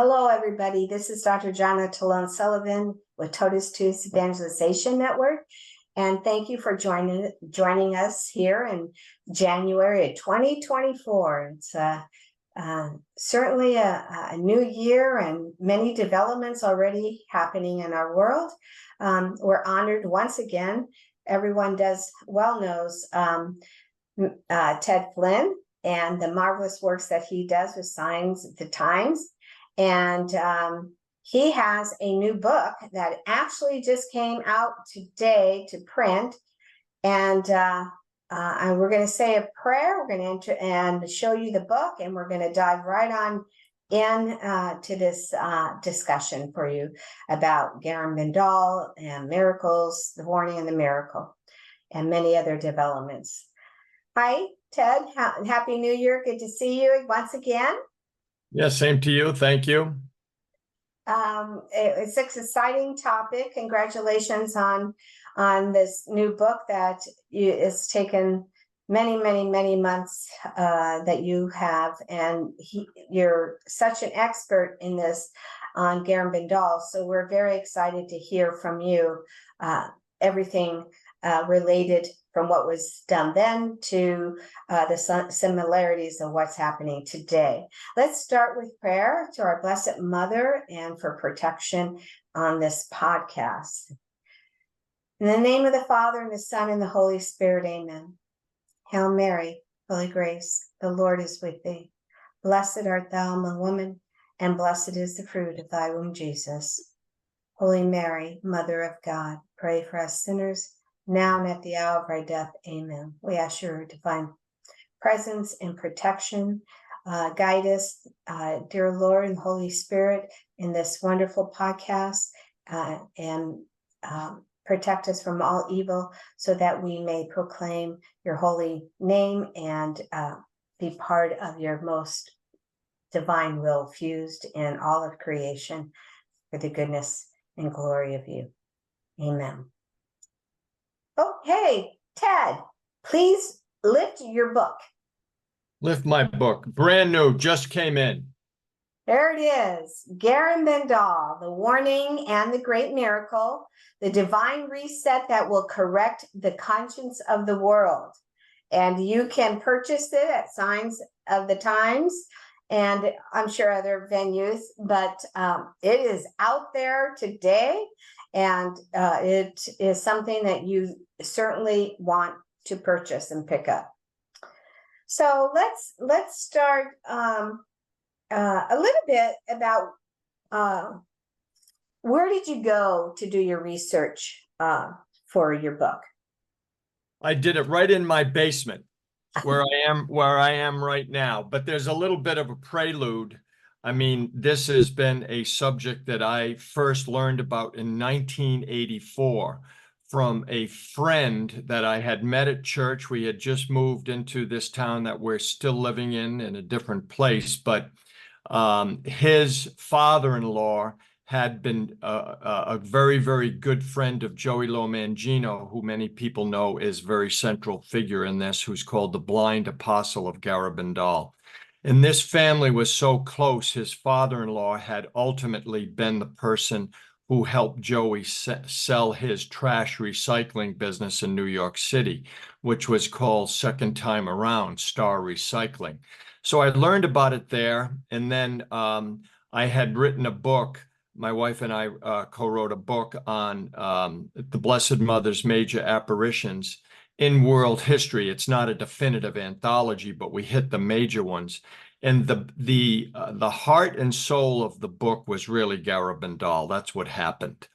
Hello, everybody. This is Dr. Jonna Talone Sullivan with Totus Tu's Evangelization Network. And thank you for joining us here in January of 2024. It's certainly a new year and many developments already happening in our world. We're honored once again. Everyone knows TedFlynn and the marvelous works that he does with Signs of the Times. And he has a new book that actually just came out today to print. And we're going to say a prayer. We're going to enter and show you the book, and we're going to dive right on in to this discussion for you about Garabandal and miracles, the warning and the miracle, and many other developments. Hi, Ted. Happy New Year. Good to see you once again. Yeah, same to you. Thank you. It's an exciting topic. Congratulations on this new book that it's taken many months that you have, and you're such an expert in this on Garabandal. So we're very excited to hear from you everything related from what was done then to the similarities of what's happening today. Let's start with prayer to our Blessed Mother and for protection on this podcast. In the name of the Father, and the Son, and the Holy Spirit, amen. Hail Mary, full of grace, the Lord is with thee. Blessed art thou among women, and blessed is the fruit of thy womb, Jesus. Holy Mary, Mother of God, pray for us sinners, now and at the hour of our death. Amen. We ask your divine presence and protection. Guide us, dear Lord and Holy Spirit, in this wonderful podcast, and protect us from all evil so that we may proclaim your holy name and be part of your most divine will fused in all of creation for the goodness and glory of you. Amen. Okay, Ted, please lift your book. Lift my book. Brand new, just came in. There it is. Garabandal, the warning and the great miracle, the divine reset that will correct the conscience of the world. And you can purchase it at Signs of the Times and I'm sure other venues, but it is out there today. And it is something that you certainly want to purchase and pick up. So let's start a little bit about where did you go to do your research for your book? I did it right in my basement, where I am right now. But there's a little bit of a prelude. I mean, this has been a subject that I first learned about in 1984 from a friend that I had met at church. We had just moved into this town that we're still living in a different place, but his father-in-law had been a very good friend of Joey Lomangino, who many people know is a very central figure in this, who's called the Blind Apostle of Garabandal. And this family was so close, his father-in-law had ultimately been the person who helped Joey sell his trash recycling business in New York City, which was called Second Time Around, Star Recycling. So I learned about it there. And then I had written a book. My wife and I co-wrote a book on the Blessed Mother's major apparitions in world history. It's not a definitive anthology, but we hit the major ones. And the heart and soul of the book was really Garabandal. That's what happened.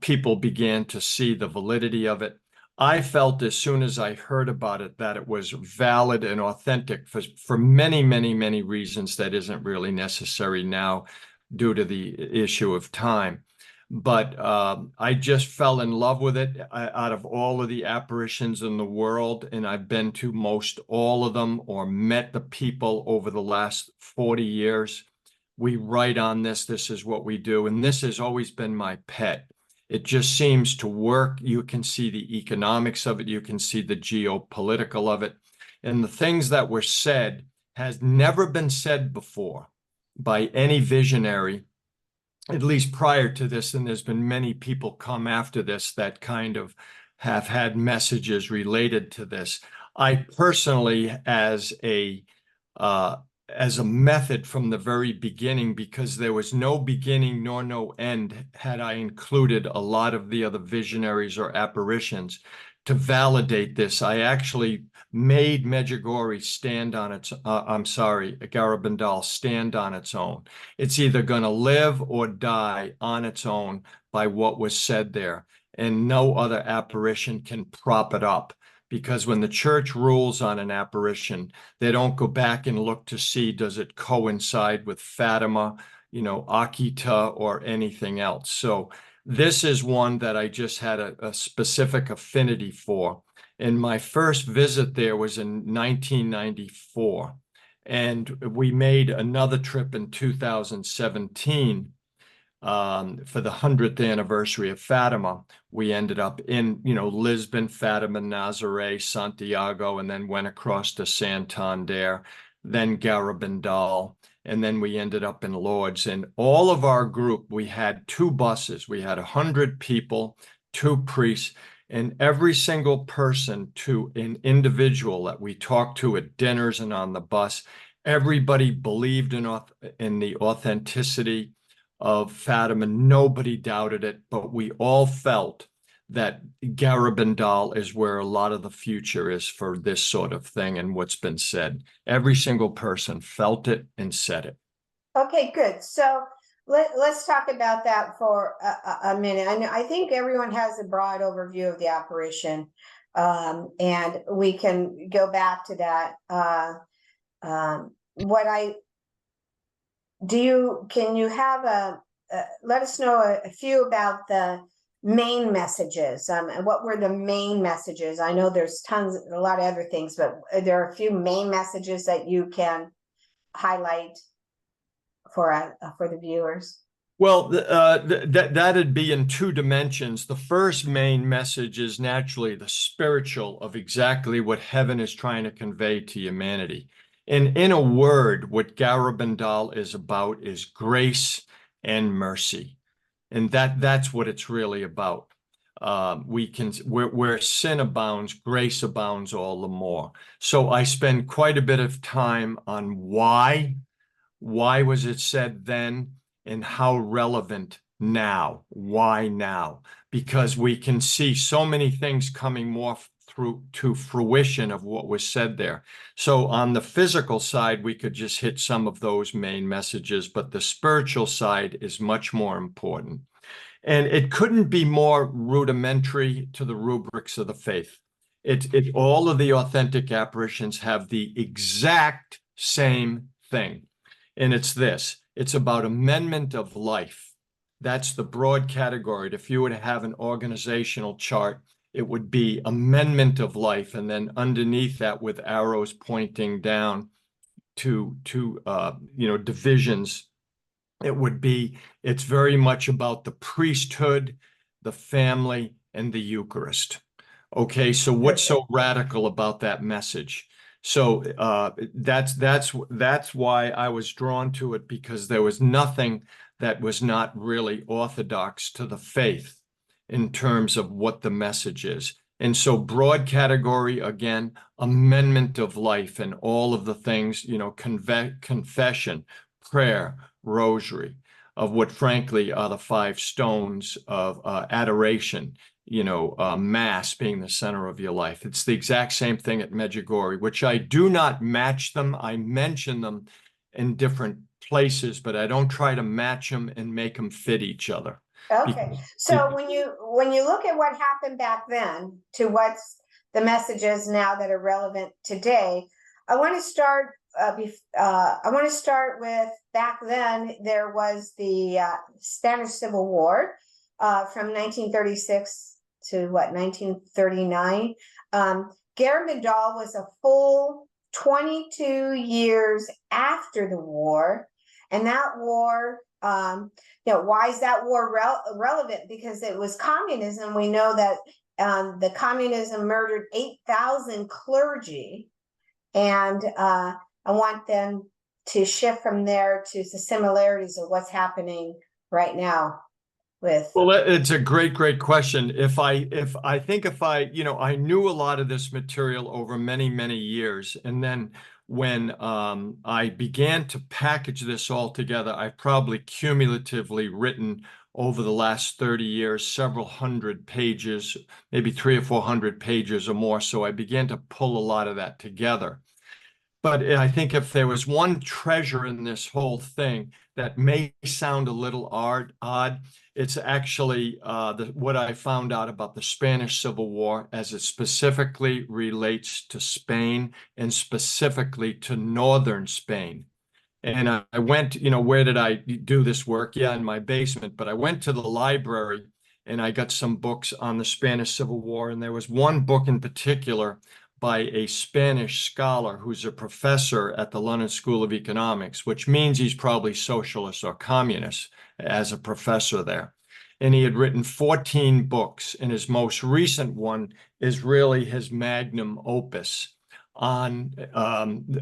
People began to see the validity of it. I felt as soon as I heard about it that it was valid and authentic for many reasons that isn't really necessary now due to the issue of time. But I just fell in love with it out of all of the apparitions in the world. And I've been to most all of them or met the people over the last 40 years. We write on this. This is what we do. And this has always been my pet. It just seems to work. You can see the economics of it. You can see the geopolitical of it. And the things that were said has never been said before. by any visionary, at least prior to this, and there's been many people come after this that kind of have had messages related to this. I personally, as a method from the very beginning, because there was no beginning nor no end, had I included a lot of the other visionaries or apparitions to validate this, I actually made Medjugorje stand on its, Garabandal stand on its own. It's either going to live or die on its own by what was said there, and no other apparition can prop it up. Because when the church rules on an apparition, they don't go back and look to see, does it coincide with Fatima, Akita, or anything else. So this is one that I just had a specific affinity for. And my first visit there was in 1994. And we made another trip in 2017 for the 100th anniversary of Fatima. We ended up in, Lisbon, Fatima, Nazaré, Santiago, and then went across to Santander, then Garabandal, and then we ended up in Lourdes. And all of our group, we had 2 buses. We had 100 people, 2 priests, and every single person to an individual that we talked to at dinners and on the bus, everybody believed in the authenticity of Fatima. Nobody doubted it, but we all felt that Garabandal is where a lot of the future is for this sort of thing and what's been said. Every single person felt it and said it. Okay, good. So let's talk about that for a minute. I think everyone has a broad overview of the apparition, and we can go back to that. Can you have let us know a few about the main messages, and what were the main messages? I know there's a lot of other things, but there are a few main messages that you can highlight for the viewers. Well, that'd be in 2 dimensions. The first main message is naturally the spiritual of exactly what heaven is trying to convey to humanity. And in a word, what Garabandal is about is grace and mercy. And that's what it's really about. Where sin abounds, grace abounds all the more. So I spend quite a bit of time on why was it said then, and how relevant now. Why now? Because we can see so many things coming more through to fruition of what was said there. So on the physical side, we could just hit some of those main messages, but the spiritual side is much more important. And it couldn't be more rudimentary to the rubrics of the faith. All of the authentic apparitions have the exact same thing. And it's this. It's about amendment of life. That's the broad category. If you were to have an organizational chart, it would be amendment of life. And then underneath that, with arrows pointing down to divisions, it's very much about the priesthood, the family, and the Eucharist. Okay, so what's so radical about that message? So that's why I was drawn to it, because there was nothing that was not really orthodox to the faith in terms of what the message is. And so broad category, again, amendment of life and all of the things, confession, prayer, rosary, of what frankly are the 5 stones of adoration, mass being the center of your life. It's the exact same thing at Medjugorje, which I do not match them. I mention them in different places, but I don't try to match them and make them fit each other. Okay, so when you look at what happened back then to what's the messages now that are relevant today, I want to start. I want to start with back then. There was the Spanish Civil War from 1936 to 1939. Garabandal was a full 22 years after the war, and that war. Why is that war relevant? Because it was communism. We know that the communism murdered 8,000 clergy, and I want them to shift from there to the similarities of what's happening right now with. Well, it's a great question. If I think if I, I knew a lot of this material over many years, and then when I began to package this all together, I've probably cumulatively written over the last 30 years, several hundred pages, maybe 300 or 400 pages or more. So I began to pull a lot of that together. But I think if there was one treasure in this whole thing that may sound a little odd, it's actually what I found out about the Spanish Civil War as it specifically relates to Spain and specifically to northern Spain. And I went, where did I do this work? Yeah, in my basement. But I went to the library and I got some books on the Spanish Civil War. And there was one book in particular by a Spanish scholar who's a professor at the London School of Economics, which means he's probably socialist or communist as a professor there. And he had written 14 books, and his most recent one is really his magnum opus on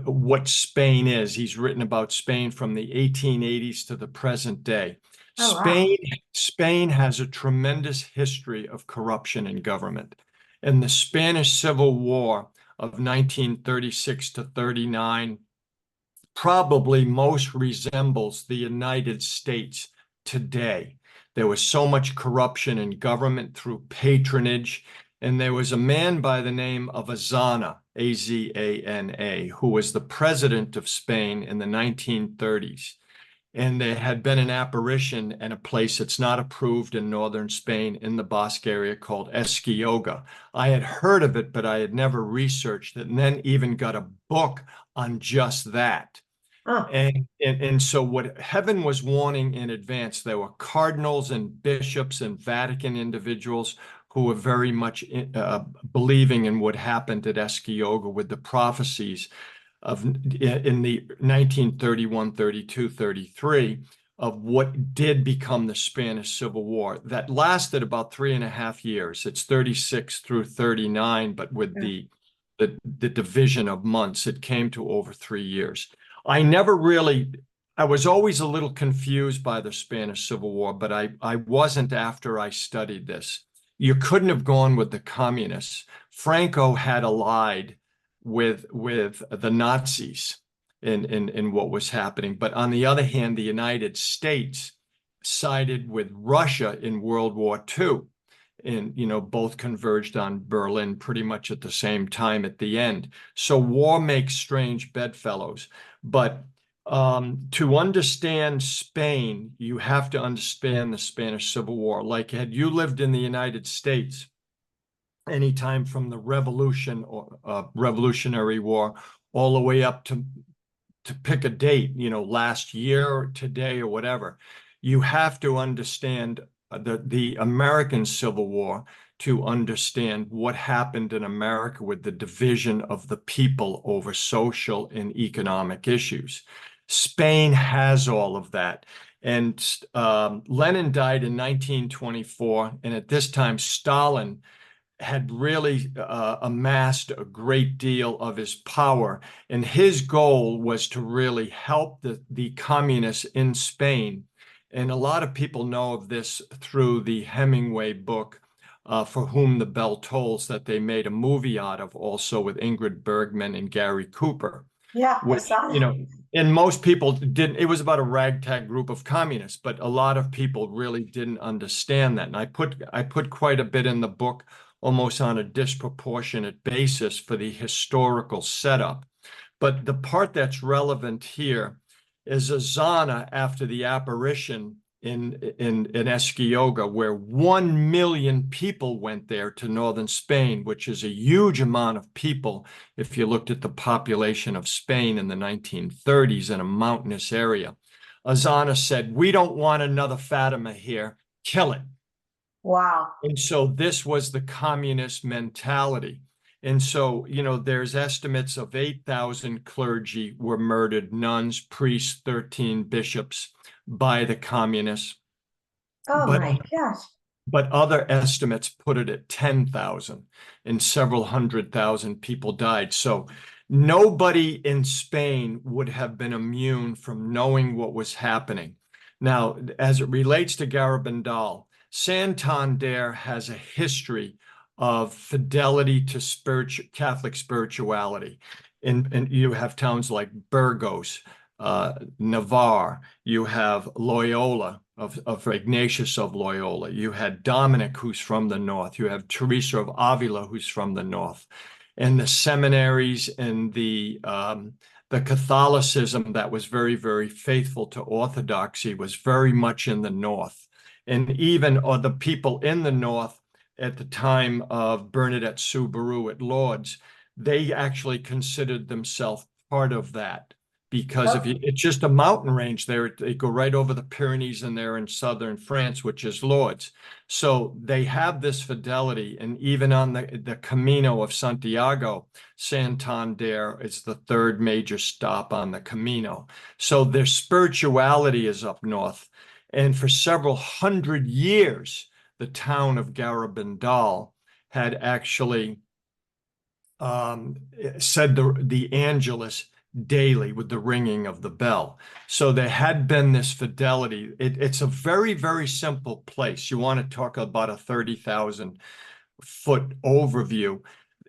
what Spain is. He's written about Spain from the 1880s to the present day. Oh, wow. Spain has a tremendous history of corruption in government. And the Spanish Civil War of 1936 to 39 probably most resembles the United States today. There was so much corruption in government through patronage. And there was a man by the name of Azana, Azana, who was the president of Spain in the 1930s. And there had been an apparition in a place that's not approved in northern Spain in the Basque area called Esquioga. I had heard of it, but I had never researched it, and then even got a book on just that. Oh. And so what heaven was warning in advance, there were cardinals and bishops and Vatican individuals who were very much believing in what happened at Esquioga with the prophecies in the 1931, 32, 33 of what did become the Spanish Civil War that lasted about 3.5 years. It's 36 through 39, but with the division of months, it came to over 3 years. I was always a little confused by the Spanish Civil War, but I wasn't after I studied this. You couldn't have gone with the communists. Franco had allied with the Nazis in what was happening. But on the other hand, the United States sided with Russia in World War II. And, both converged on Berlin pretty much at the same time at the end. So war makes strange bedfellows. But to understand Spain, you have to understand the Spanish Civil War. Like, had you lived in the United States anytime from the Revolution or Revolutionary War all the way up to pick a date, last year or today or whatever, you have to understand the American Civil War to understand what happened in America with the division of the people over social and economic issues. Spain has all of that. And Lenin died in 1924. And at this time, Stalin had really amassed a great deal of his power. And his goal was to really help the communists in Spain. And a lot of people know of this through the Hemingway book, For Whom the Bell Tolls, that they made a movie out of also with Ingrid Bergman and Gary Cooper. Yeah, I Which, saw that. and most people didn't, it was about a ragtag group of communists, but a lot of people really didn't understand that. And I put quite a bit in the book, almost on a disproportionate basis for the historical setup. But the part that's relevant here is Azana after the apparition in Esquioga, where 1 million people went there to northern Spain, which is a huge amount of people if you looked at the population of Spain in the 1930s in a mountainous area. Azana said, "We don't want another Fatima here. Kill it." Wow. And so this was the communist mentality. And so, there's estimates of 8,000 clergy were murdered, nuns, priests, 13 bishops by the communists. Oh But my gosh. but other estimates put it at 10,000, and several 100,000 people died. So Nobody in Spain would have been immune from knowing what was happening. Now, as it relates to Garabandal, Santander has a history of fidelity to Catholic spirituality. And you have towns like Burgos, Navarre, you have Loyola of Ignatius of Loyola, you had Dominic, who's from the north, you have Teresa of Avila, who's from the north, and the seminaries and the Catholicism that was very, very faithful to Orthodoxy was very much in the north. And even the people in the north at the time of Bernadette Soubirous at Lourdes, they actually considered themselves part of that, because if you, it's just a mountain range there, they go right over the Pyrenees and they're in southern France, which is Lourdes. So they have this fidelity, and even on the Camino of Santiago, Santander is the third major stop on the Camino. So their spirituality is up north. And for several hundred years, the town of Garabandal had actually said the Angelus daily with the ringing of the bell. So there had been this fidelity. It's a very, very simple place. You want to talk about a 30,000 foot overview.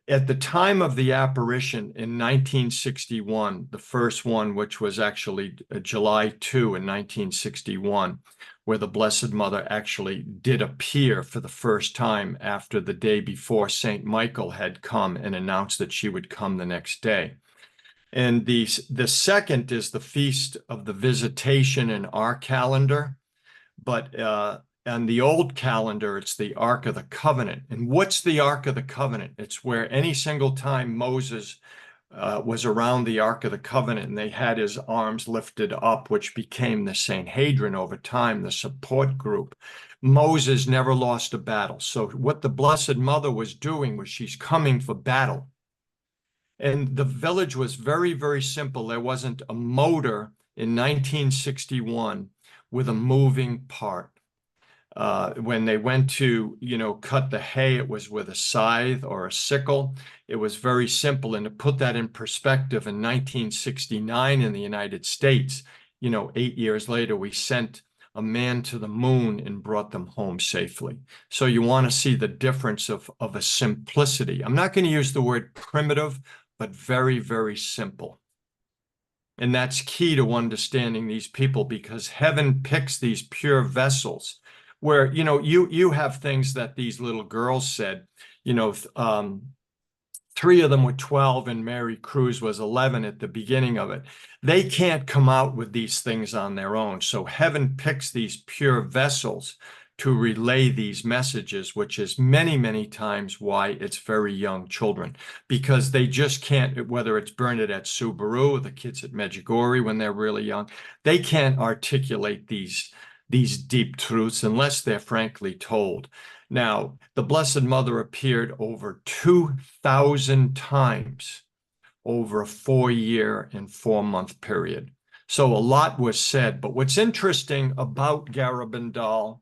At the time of the apparition in 1961, the first one, which was actually July 2 in 1961, where the Blessed Mother actually did appear for the first time after the day before St. Michael had come and announced that she would come the next day. And the second is the Feast of the Visitation in our calendar, but on the old calendar, it's the Ark of the Covenant. And what's the Ark of the Covenant? It's where any single time Moses was around the Ark of the Covenant and they had his arms lifted up, which became the Sanhedrin over time, the support group, Moses never lost a battle. So what the Blessed Mother was doing was she's coming for battle. And the village was very, very simple. There wasn't a motor in 1961 with a moving part. When they went to, cut the hay, it was with a scythe or a sickle. It was very simple. And to put that in perspective, in 1969 in the United States, 8 years later, we sent a man to the moon and brought them home safely. So you want to see the difference of a simplicity. I'm not going to use the word primitive, but very, very simple. And that's key to understanding these people, because heaven picks these pure vessels where, you have things that these little girls said, 3 of them were 12 and Mary Cruz was 11 at the beginning of it. They can't come out with these things on their own. So heaven picks these pure vessels to relay these messages, which is many, many times why it's very young children, because they just can't, whether it's Bernadette Soubirous or the kids at Medjugorje when they're really young, they can't articulate these deep truths unless they're frankly told. Now, the Blessed Mother appeared over 2,000 times over a 4-year and 4-month period. So a lot was said, but what's interesting about Garabandal,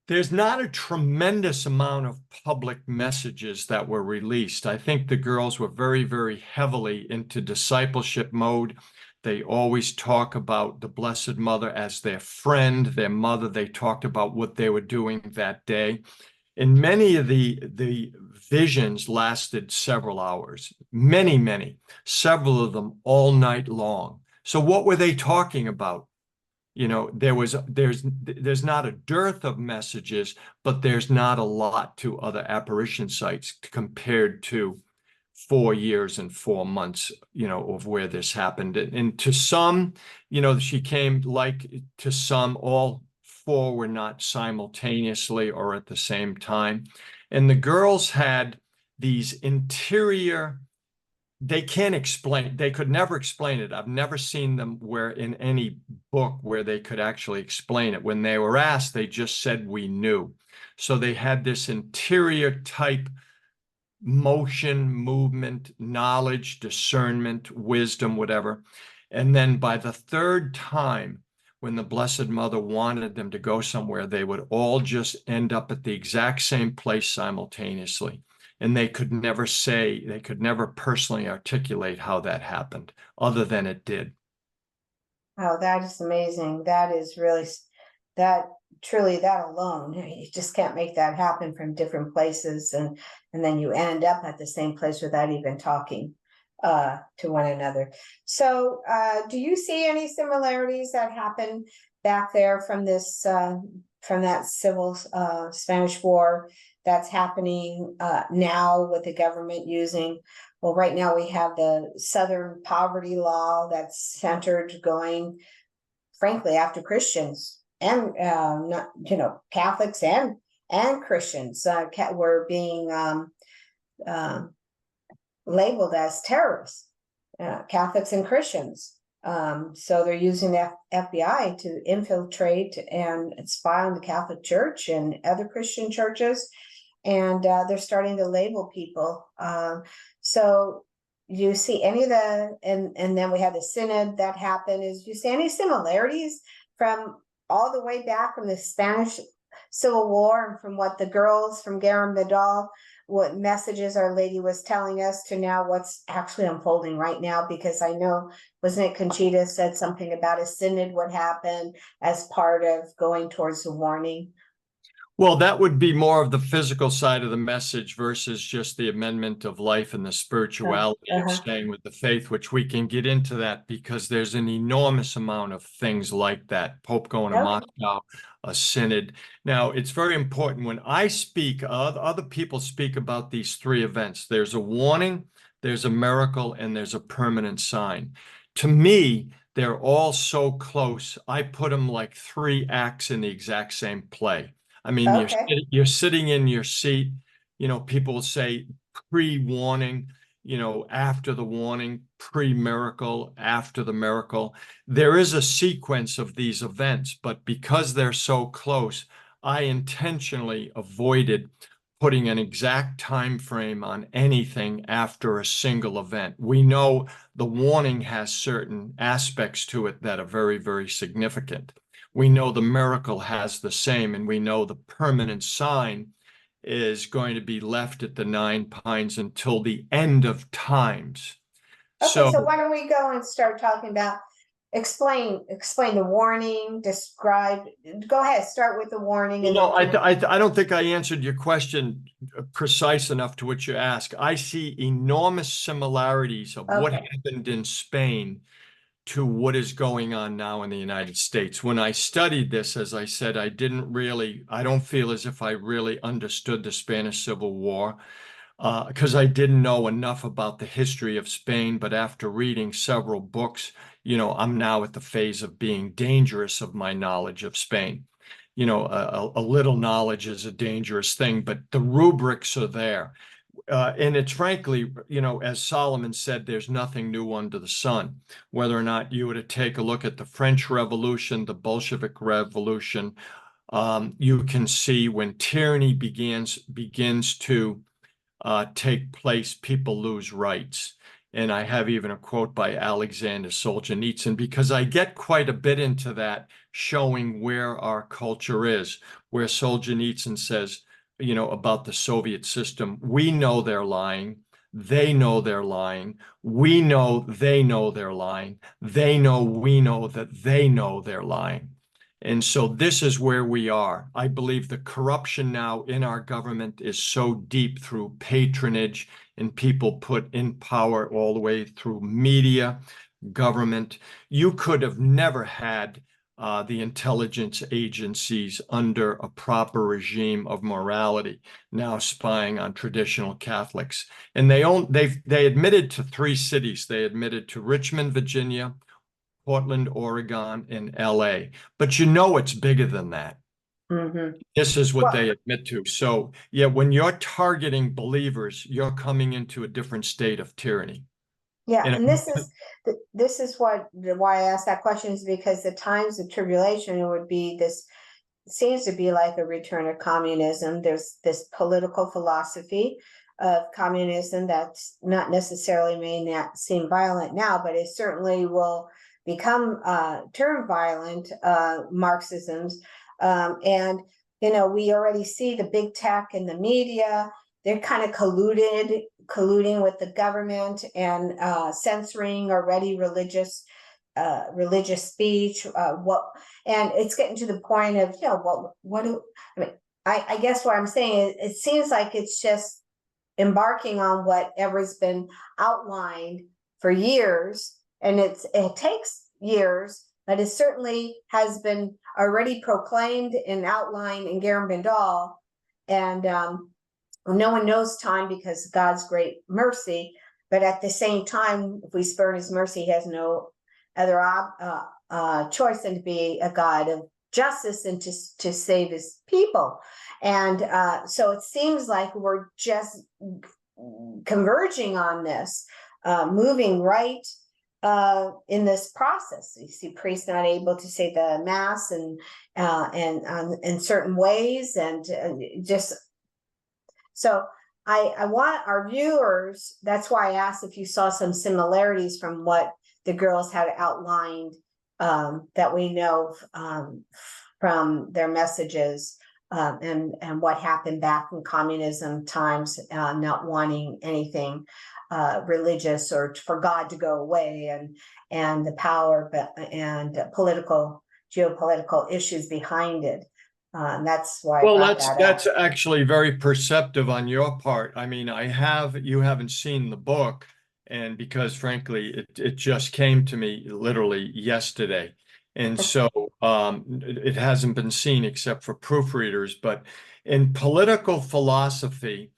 there's not a tremendous amount of public messages that were released. I think the girls were very, very heavily into discipleship mode. They always talk about the Blessed Mother as their friend, their mother. They talked about what they were doing that day. And many of the visions lasted several hours, many, several of them all night long. So what were they talking about? There's not a dearth of messages, but there's not a lot to other apparition sites compared to 4 years and 4 months, of where this happened. And to some, she came, like to some, all 4 were not simultaneously or at the same time. And the girls had these interior, they could never explain it. I've never seen them where in any book where they could actually explain it. When they were asked, they just said, "We knew." So they had this interior type motion, movement, knowledge, discernment, wisdom, whatever. And then by the 3rd time, when the Blessed Mother wanted them to go somewhere, they would all just end up at the exact same place simultaneously. and they could never personally articulate how that happened, other than it did. Oh, that is amazing. That is really, that truly, that alone, you just can't make that happen from different places, and then you end up at the same place without even talking to one another. So do you see any similarities that happen back there from this from that civil Spanish War that's happening now with the government using, well, right now we have the Southern Poverty Law that's centered going, frankly, after Christians and not, you know, Catholics and Christians were being labeled as terrorists, Catholics and Christians. So they're using the FBI to infiltrate and spy on the Catholic Church and other Christian churches, and they're starting to label people. So you see any of the, and then we had the synod that happened. Is you see any similarities from all the way back from the Spanish Civil War and from what the girls from Garabandal, what messages Our Lady was telling us, to now what's actually unfolding right now? Because I know, wasn't it Conchita said something about a synod would happen as part of going towards the warning? Well, that would be more of the physical side of the message versus just the amendment of life and the spirituality of staying with the faith, which we can get into that because there's an enormous amount of things like that. Pope going to Moscow, a synod. Now, it's very important when I speak, other people speak about these three events. There's a warning, there's a miracle, and there's a permanent sign. To me, they're all so close. I put them like three acts in the exact same play. I mean, you're sitting in your seat, you know, people say pre-warning, you know, after the warning, pre-miracle, after the miracle. There is a sequence of these events, but because they're so close, I intentionally avoided putting an exact time frame on anything after a single event. We know the warning has certain aspects to it that are very, very significant. We know the miracle has the same, and we know the permanent sign is going to be left at the Nine Pines until the end of times. Okay, so why don't we go and start talking about, explain the warning, describe, go ahead, start with the warning. You know, I don't think I answered your question precise enough to what you ask. I see enormous similarities of what happened in Spain to what is going on now in the United States. When I studied this, as I said, I don't feel as if I really understood the Spanish Civil War because I didn't know enough about the history of Spain. But after reading several books, you know, I'm now at the phase of being dangerous of my knowledge of Spain. You know, a little knowledge is a dangerous thing, but the rubrics are there. And it's frankly, you know, as Solomon said, there's nothing new under the sun. Whether or not you were to take a look at the French Revolution, the Bolshevik Revolution, you can see when tyranny begins to take place, people lose rights. And I have even a quote by Alexander Solzhenitsyn, because I get quite a bit into that, showing where our culture is, where Solzhenitsyn says, you know, about the Soviet system, we know they're lying. They know they're lying. We know they know they're lying. They know we know that they know they're lying. And so this is where we are. I believe the corruption now in our government is so deep through patronage and people put in power all the way through media, government. You could have never had the intelligence agencies under a proper regime of morality now spying on traditional Catholics. And they admitted to three cities. They admitted to Richmond, Virginia, Portland, Oregon, and LA. But you know it's bigger than that. This is what they admit to. So yeah, when you're targeting believers, you're coming into a different state of tyranny. Yeah, and this is why I asked that question, is because the times of tribulation would be this, seems to be like a return of communism. There's this political philosophy of communism that's not necessarily may not seem violent now, but it certainly will become turn violent, Marxisms. And you know, we already see the big tech and the media they're kind of colluding with the government and censoring already religious speech. And it's getting to the point of, you know, I mean, I guess what I'm saying is it seems like it's just embarking on whatever's been outlined for years, and it takes years, but it certainly has been already proclaimed and outlined in Garabandal, and no one knows time because of God's great mercy. But at the same time, if we spurn his mercy, he has no other choice than to be a God of justice and to save his people. And so it seems like we're just converging on this, moving right in this process. You see priests not able to say the mass and in certain ways, and just so I want our viewers, that's why I asked if you saw some similarities from what the girls had outlined, that we know from their messages, and what happened back in communism times, not wanting anything religious or for God to go away, and the power and geopolitical issues behind it. That's why. Well, that's actually very perceptive on your part. I mean, you haven't seen the book, and because frankly, it just came to me literally yesterday. And so it hasn't been seen except for proofreaders. But in political philosophy,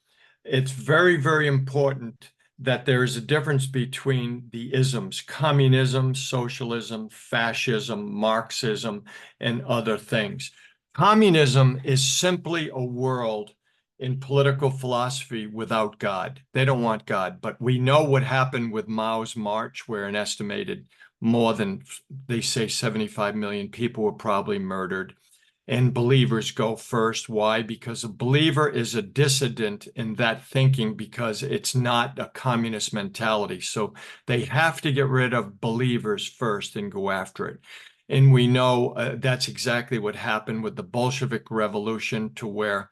it's very, very important that there is a difference between the isms: communism, socialism, fascism, Marxism, and other things. Communism is simply a world in political philosophy without God. They don't want God, but we know what happened with Mao's march, where an estimated more than, they say, 75 million people were probably murdered. And believers go first. Why? Because a believer is a dissident in that thinking, because it's not a communist mentality. So they have to get rid of believers first and go after it. And we know that's exactly what happened with the Bolshevik Revolution, to where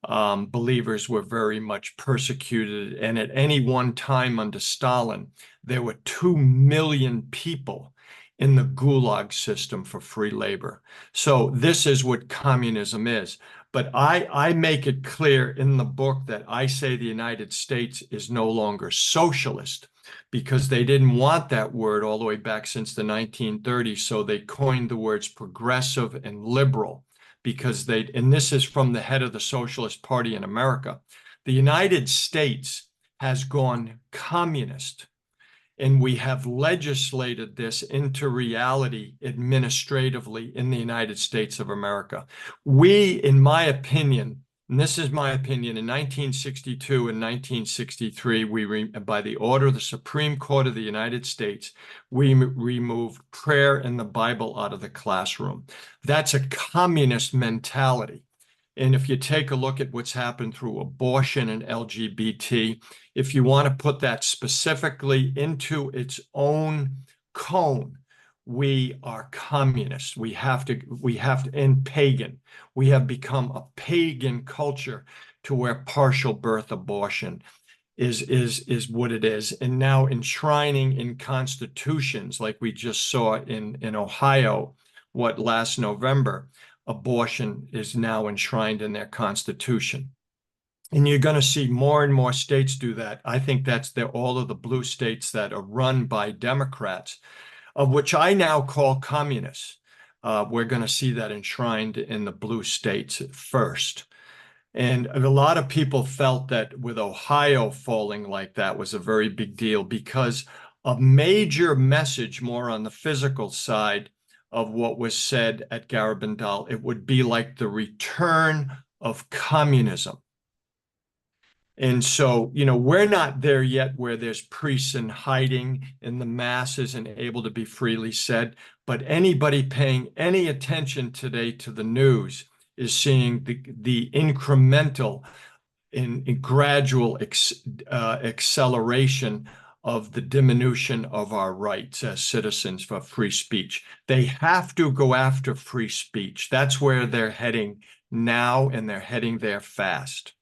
believers were very much persecuted. And at any one time under Stalin, there were 2 million people in the Gulag system for free labor. So this is what communism is. But I make it clear in the book that I say the United States is no longer socialist, because they didn't want that word all the way back since the 1930s. So they coined the words progressive and liberal, because and this is from the head of the Socialist Party in America. The United States has gone communist, and we have legislated this into reality administratively in the United States of America. We, in my opinion, and this is my opinion, in 1962 and 1963, by the order of the Supreme Court of the United States, we removed prayer and the Bible out of the classroom. That's a communist mentality. And if you take a look at what's happened through abortion and LGBT, if you want to put that specifically into its own cone, we are communist. We have to, and pagan. We have become a pagan culture, to where partial birth abortion is what it is. And now enshrining in constitutions, like we just saw in Ohio, last November, abortion is now enshrined in their constitution. And you're going to see more and more states do that. I think that's all of the blue states that are run by Democrats, of which I now call communists. We're going to see that enshrined in the blue states first. And a lot of people felt that with Ohio falling like that was a very big deal, because a major message more on the physical side of what was said at Garabandal, it would be like the return of communism. And so, we're not there yet where there's priests in hiding and the mass isn't able to be freely said. But anybody paying any attention today to the news is seeing the incremental and gradual acceleration of the diminution of our rights as citizens for free speech. They have to go after free speech. That's where they're heading now, and they're heading there fast.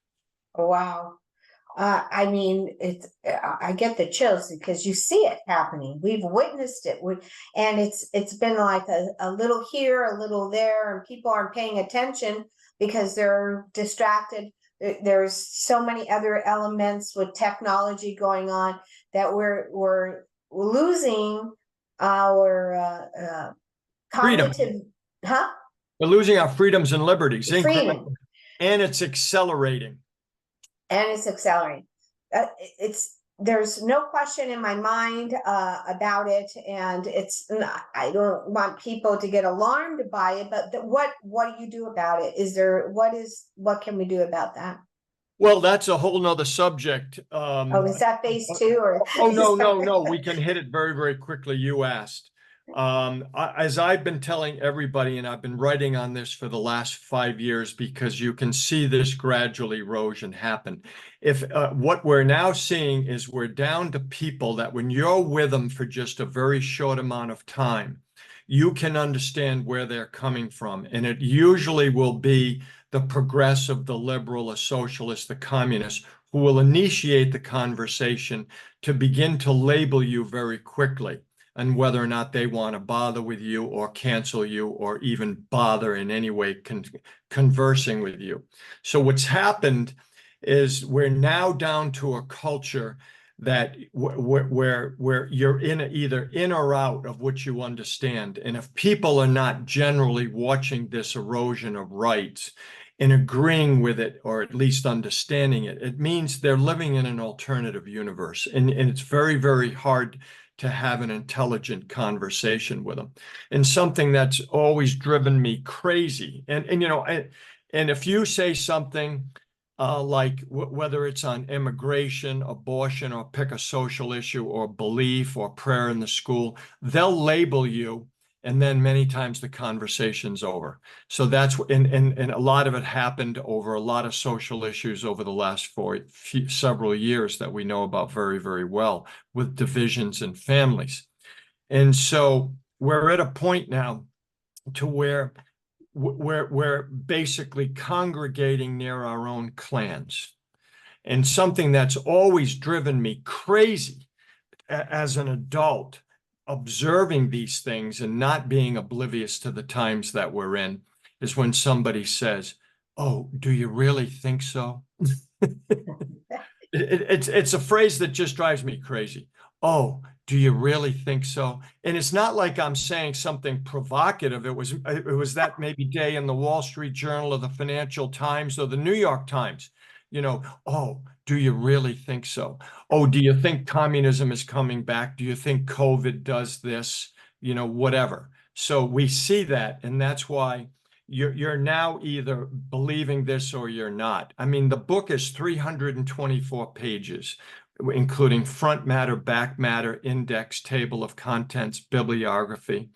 Wow. I mean, I get the chills because you see it happening. We've witnessed it. And it's been like a little here, a little there, and people aren't paying attention because they're distracted. There's so many other elements with technology going on that we're losing our Freedom. cognitive, huh? We're losing our freedoms and liberties Freedom. and it's accelerating. And it's accelerating. There's no question in my mind about it, and it's not, I don't want people to get alarmed by it. But what do you do about it? What can we do about that? Well, that's a whole nother subject. Oh, is that phase 2 or? Oh, no. We can hit it very, very quickly. You asked. As I've been telling everybody, and I've been writing on this for the last 5 years, because you can see this gradual erosion happen. If what we're now seeing is we're down to people that when you're with them for just a very short amount of time, you can understand where they're coming from. And it usually will be the progressive, the liberal, the socialist, the communist, who will initiate the conversation to begin to label you very quickly, and whether or not they want to bother with you or cancel you or even bother in any way conversing with you. So what's happened is we're now down to a culture that where you're either in or out of what you understand. And if people are not generally watching this erosion of rights and agreeing with it, or at least understanding it, it means they're living in an alternative universe. And it's very, very hard to have an intelligent conversation with them. And something that's always driven me crazy. And if you say something like whether it's on immigration, abortion, or pick a social issue or belief or prayer in the school, they'll label you. And then many times the conversation's over. So that's, and a lot of it happened over a lot of social issues over the last several years that we know about very, very well, with divisions in families. And so we're at a point now to where we're basically congregating near our own clans. And something that's always driven me crazy as an adult, observing these things and not being oblivious to the times that we're in, is when somebody says, "Oh, do you really think so?" It's a phrase that just drives me crazy. "Oh, do you really think so?" And it's not like I'm saying something provocative. It was that maybe day in the Wall Street Journal or the Financial Times or the New York Times. "Oh, do you really think so? Oh, do you think communism is coming back? Do you think COVID does this?" Whatever. So we see that, and that's why you're now either believing this or you're not. I mean, the book is 324 pages, including front matter, back matter, index, table of contents, bibliography.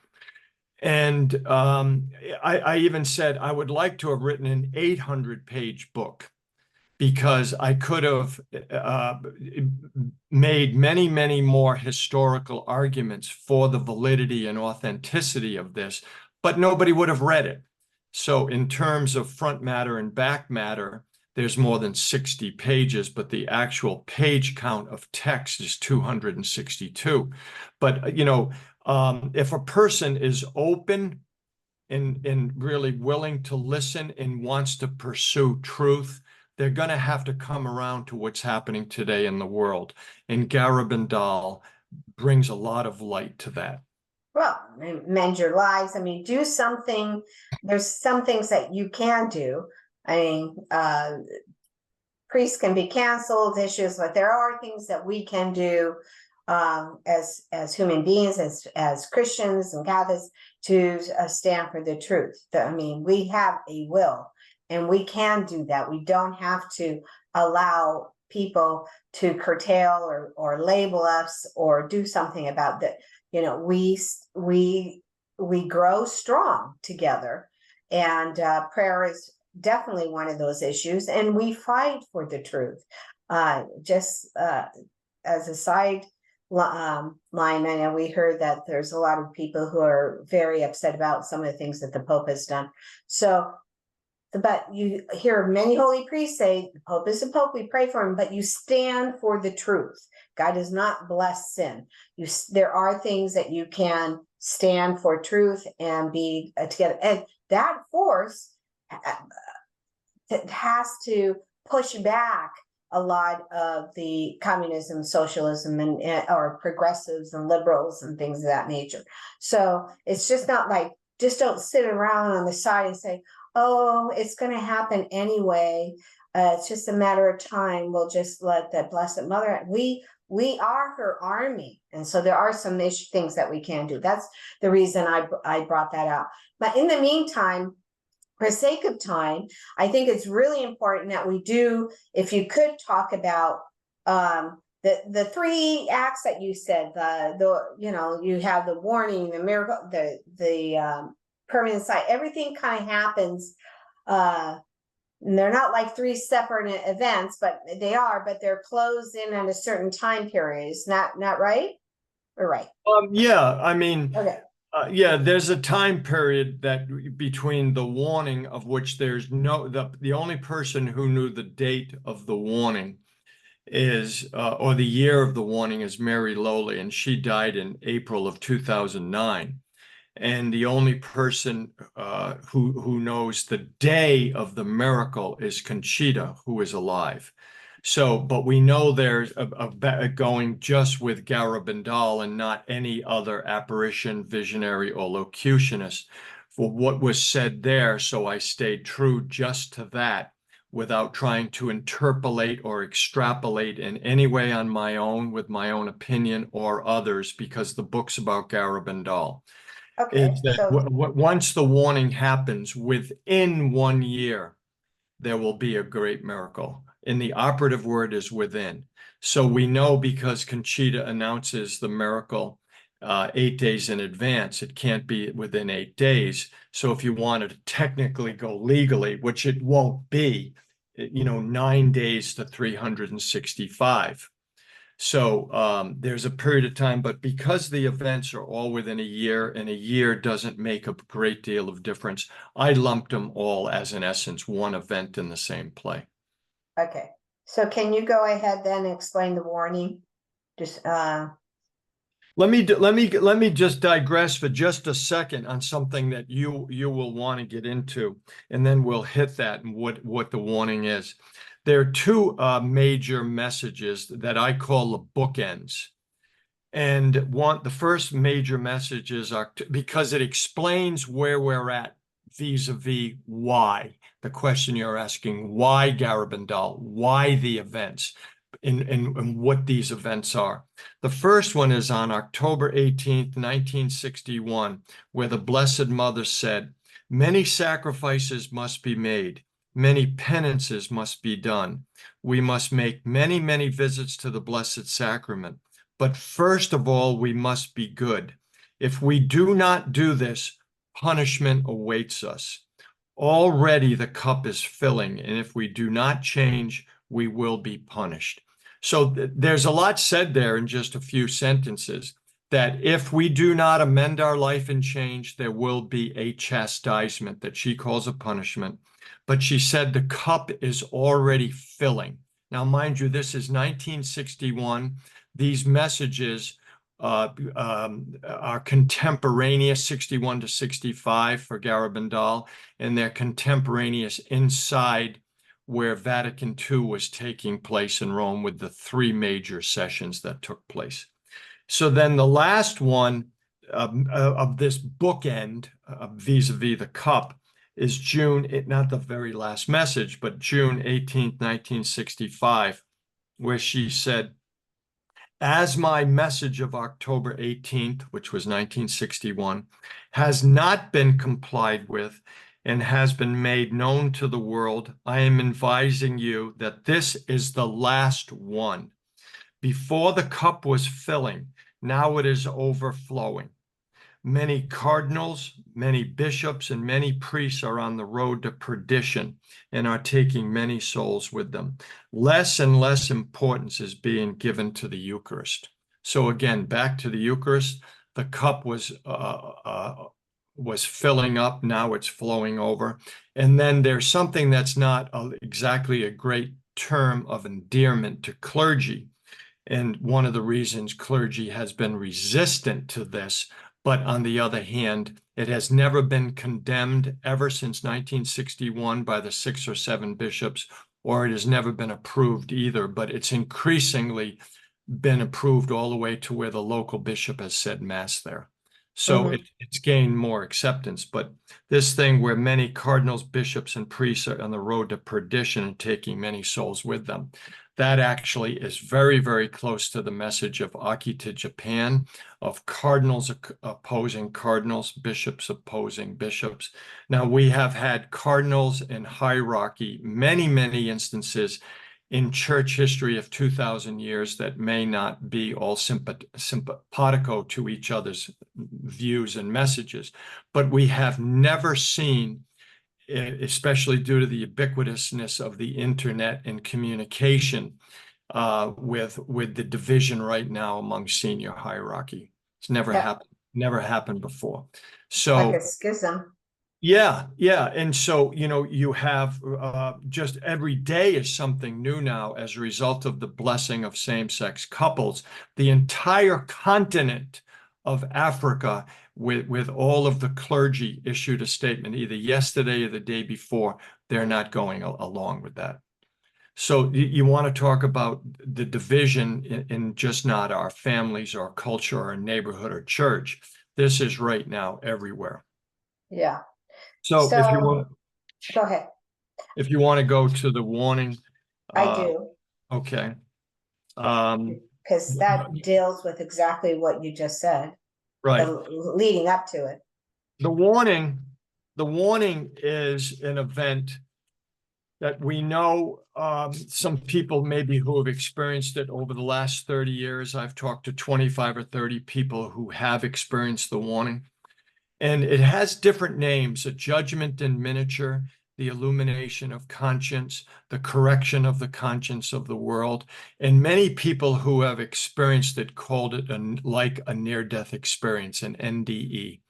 And I even said I would like to have written an 800-page book, because I could have made many, many more historical arguments for the validity and authenticity of this, but nobody would have read it. So in terms of front matter and back matter, there's more than 60 pages, but the actual page count of text is 262. But, if a person is open and really willing to listen and wants to pursue truth, they're going to have to come around to what's happening today in the world. And Garabandal brings a lot of light to that. Well, mend your lives. I mean, do something. There's some things that you can do. I mean, priests can be canceled, issues, but there are things that we can do as human beings, as Christians and Catholics, to stand for the truth. I mean, we have a will, and we can do that. We don't have to allow people to curtail or label us or do something about that. We grow strong together, and prayer is definitely one of those issues, and we fight for the truth. Just as a side line, I know we heard that there's a lot of people who are very upset about some of the things that the Pope has done. So but you hear many holy priests say, the Pope is the Pope, we pray for him, but you stand for the truth. God does not bless sin. There are things that you can stand for truth and be together. And that force has to push back a lot of the communism, socialism, and or progressives and liberals and things of that nature. So it's just not like, just don't sit around on the side and say, oh, it's going to happen anyway. It's just a matter of time. We'll just let the Blessed Mother. We are her army, and so there are some things that we can do. That's the reason I brought that out. But in the meantime, for sake of time, I think it's really important that we do, if you could talk about the three acts that you said, you have the warning, the miracle, the permanent sight, everything kind of happens. They're not like three separate events, but they're closed in at a certain time period. Is not right? Or right? Yeah, I mean, okay. Yeah, there's a time period that between the warning, of which there's the only person who knew the date of the warning is, or the year of the warning, is Mary Lowley, and she died in April of 2009. And the only person who knows the day of the miracle is Conchita, who is alive. So, but we know there's going just with Garabandal and not any other apparition, visionary, or locutionist for what was said there. So I stayed true just to that without trying to interpolate or extrapolate in any way on my own with my own opinion or others, because the book's about Garabandal. Okay, Is that so once the warning happens, within 1 year, there will be a great miracle. And the operative word is within. So we know, because Conchita announces the miracle 8 days in advance, it can't be within 8 days. So if you wanted to technically go legally, which it won't be, 9 days to 365. So there's a period of time, but because the events are all within a year, and a year doesn't make a great deal of difference, I lumped them all as, in essence, one event in the same play. okay. So can you go ahead then and explain the warning? Just Let me just digress for just a second on something that you will want to get into, and then we'll hit that and what the warning is. There are two major messages that I call the bookends. And the first major message is because it explains where we're at vis-a-vis why. The question you're asking, why Garabandal? Why the events? And what these events are. The first one is on October 18th, 1961, where the Blessed Mother said, "Many sacrifices must be made. Many penances must be done. We must make many, many visits to the Blessed Sacrament. But first of all, we must be good. If we do not do this, punishment awaits us. Already the cup is filling, and if we do not change, we will be punished." So there's a lot said there in just a few sentences, that if we do not amend our life and change, there will be a chastisement that she calls a punishment. But she said the cup is already filling. Now, mind you, this is 1961. These messages are contemporaneous, 61 to 65 for Garabandal, and they're contemporaneous inside where Vatican II was taking place in Rome, with the three major sessions that took place. So then the last one of this bookend vis-a-vis the cup is not the very last message, but June 18th, 1965, where she said, "As my message of October 18th, which was 1961, has not been complied with and has been made known to the world, I am advising you that this is the last one. Before the cup was filling, now it is overflowing. Many cardinals, many bishops, and many priests are on the road to perdition and are taking many souls with them. Less and less importance is being given to the Eucharist." So again, back to the Eucharist, the cup was was filling up. Now it's flowing over. And then there's something that's not exactly a great term of endearment to clergy. And one of the reasons clergy has been resistant to this, but on the other hand, it has never been condemned ever since 1961 by the 6 or 7 bishops, or it has never been approved either, but it's increasingly been approved all the way to where the local bishop has said mass there. So it's gained more acceptance. But this thing where many cardinals, bishops, and priests are on the road to perdition and taking many souls with them, that actually is very, very close to the message of Akita Japan, of cardinals opposing cardinals, bishops opposing bishops. Now, we have had cardinals in hierarchy, many, many instances in church history of 2,000 years that may not be all simpatico to each other's views and messages, but we have never seen, especially due to the ubiquitousness of the internet and communication, with the division right now among senior hierarchy. It's never happened before. So like a schism. Yeah. And so, you have just every day is something new now as a result of the blessing of same-sex couples. The entire continent of Africa, with all of the clergy, issued a statement either yesterday or the day before. They're not going along with that. So you want to talk about the division in just not our families, our culture, our neighborhood, or church. This is right now everywhere. Yeah. So if you want, go ahead. If you want to go to the warning, I do. Okay. Because that deals with exactly what you just said, Right. leading up to it. The warning is an event that we know, some people maybe who have experienced it over the last 30 years. I've talked to 25 or 30 people who have experienced the warning. And it has different names: a judgment in miniature, the illumination of conscience, the correction of the conscience of the world. And many people who have experienced it called it like a near-death experience, an NDE.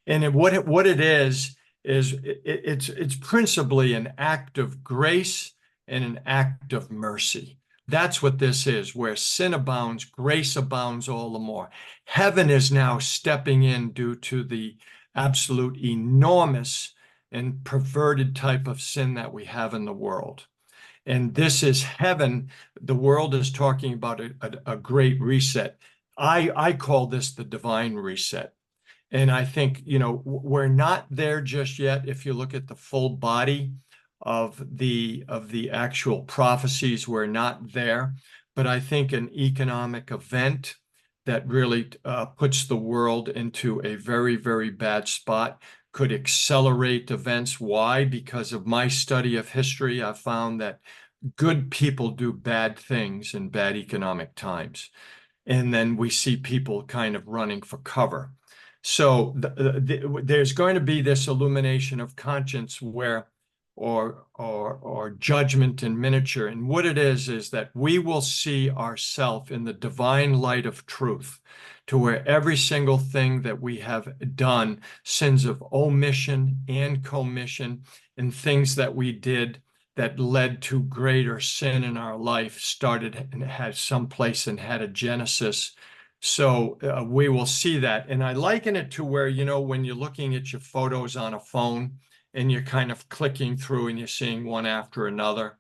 And what it is it's principally an act of grace and an act of mercy. That's what this is. Where sin abounds, grace abounds all the more. Heaven is now stepping in due to the absolute enormous and perverted type of sin that we have in the world. And this is heaven. The world is talking about a great reset. I call this the divine reset. And I think, we're not there just yet. If you look at the full body of the actual prophecies, we're not there. But I think an economic event that really puts the world into a very, very bad spot could accelerate events. Why? Because of my study of history, I found that good people do bad things in bad economic times. And then we see people kind of running for cover. So there's going to be this illumination of conscience or judgment in miniature. And what it is that we will see ourselves in the divine light of truth, to where every single thing that we have done, sins of omission and commission, and things that we did that led to greater sin in our life, started and had some place and had a genesis. So we will see that. And I liken it to where, when you're looking at your photos on a phone and you're kind of clicking through and you're seeing one after another.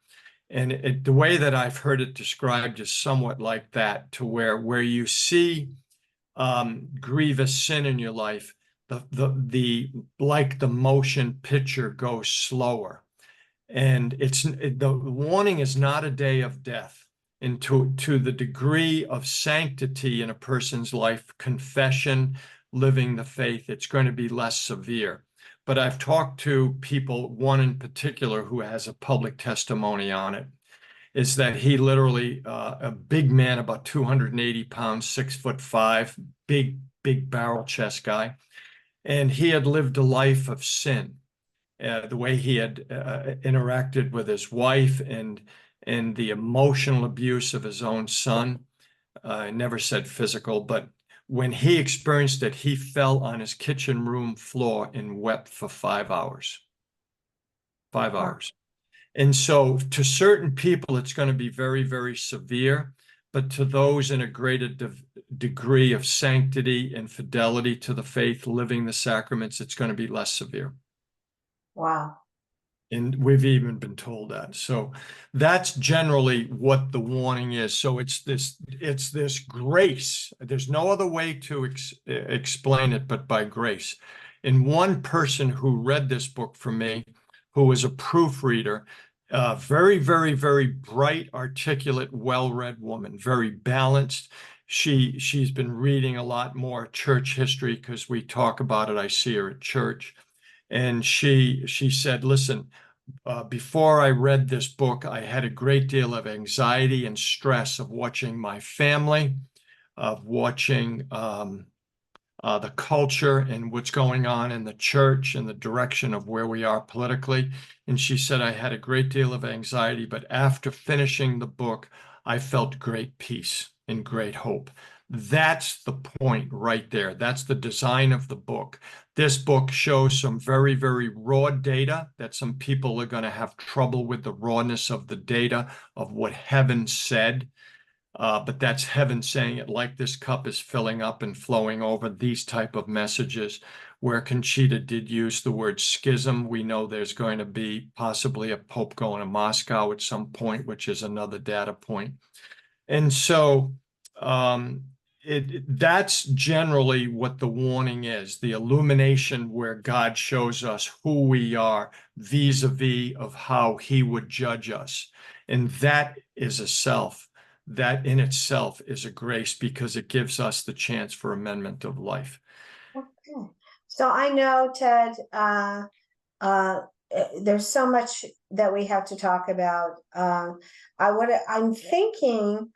And the way that I've heard it described is somewhat like that, to where you see grievous sin in your life, like the motion picture goes slower. And the warning is not a day of death. And to the degree of sanctity in a person's life, confession, living the faith, it's going to be less severe. But I've talked to people, one in particular who has a public testimony on it, is that he literally, a big man, about 280 pounds, 6'5", big barrel chest guy. And he had lived a life of sin. The way he had interacted with his wife and the emotional abuse of his own son. I never said physical, but when he experienced it, he fell on his kitchen room floor and wept for 5 hours. 5 hours. And so to certain people, it's going to be very, very severe. But to those in a greater degree of sanctity and fidelity to the faith, living the sacraments, it's going to be less severe. Wow. And we've even been told that. So that's generally what the warning is. So it's this grace. There's no other way to explain it but by grace. And one person who read this book for me, who was a proofreader, very, very, very bright, articulate, well-read woman, very balanced. She's been reading a lot more church history because we talk about it. I see her at church. And she said, listen, before I read this book, I had a great deal of anxiety and stress of watching my family, of watching the culture and what's going on in the church and the direction of where we are politically. And she said, I had a great deal of anxiety, but after finishing the book, I felt great peace and great hope. That's the point right there. That's the design of the book. This book shows some very, very raw data that some people are going to have trouble with the rawness of the data of what heaven said. But that's heaven saying it, like this cup is filling up and flowing over, these type of messages. Where Conchita did use the word schism, we know there's going to be possibly a pope going to Moscow at some point, which is another data point. And so that's generally what the warning is, the illumination where God shows us who we are vis-a-vis of how he would judge us. And that is a self. That in itself is a grace because it gives us the chance for amendment of life. Okay. So I know, Ted, there's so much that we have to talk about. I'm thinking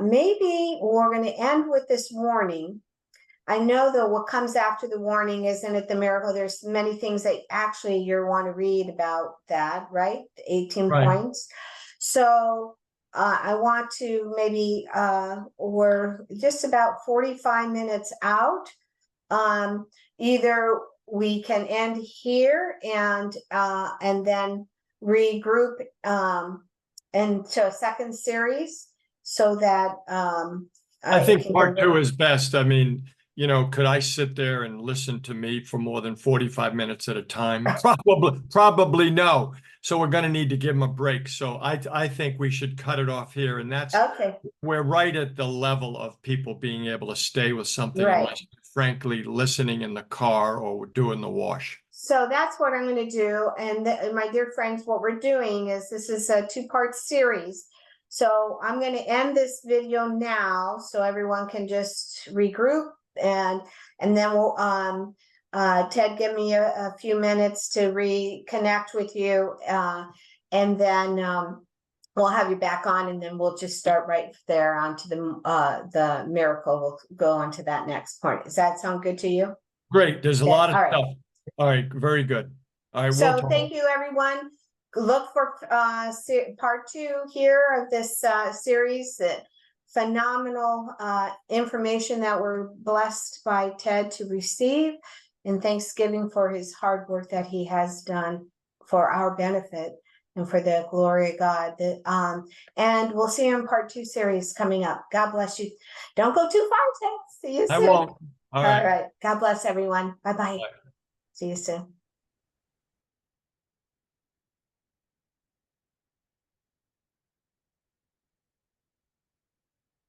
maybe we're going to end with this warning. I know that what comes after the warning isn't it the miracle. There's many things that actually you want to read about that, right? 18 points. So I want to maybe we're just about 45 minutes out. Either we can end here and then regroup into a second series so that I think part two is best. I mean, you know, could I sit there and listen to me for more than 45 minutes at a time? Probably no. So we're going to need to give them a break. So I think we should cut it off here. And that's okay. We're right at the level of people being able to stay with something, right. Unless, frankly, listening in the car or doing the wash. So that's what I'm going to do. And my dear friends, what we're doing is this is a 2-part series. So I'm going to end this video now so everyone can just regroup and then we'll Ted, give me a few minutes to reconnect with you and then we'll have you back on and then we'll just start right there onto the miracle. We'll go on to that next part. Does that sound good to you? Great. There's a lot of right. stuff. All right. Very good. All right. So thank you, everyone. Look for part 2 here of this series. Phenomenal information that we're blessed by Ted to receive, and Thanksgiving for his hard work that he has done for our benefit and for the glory of God. And we'll see you in part 2 series coming up. God bless you. Don't go too far, Ted. See you soon. I won't. All right. All right. God bless everyone. Bye-bye. See you soon.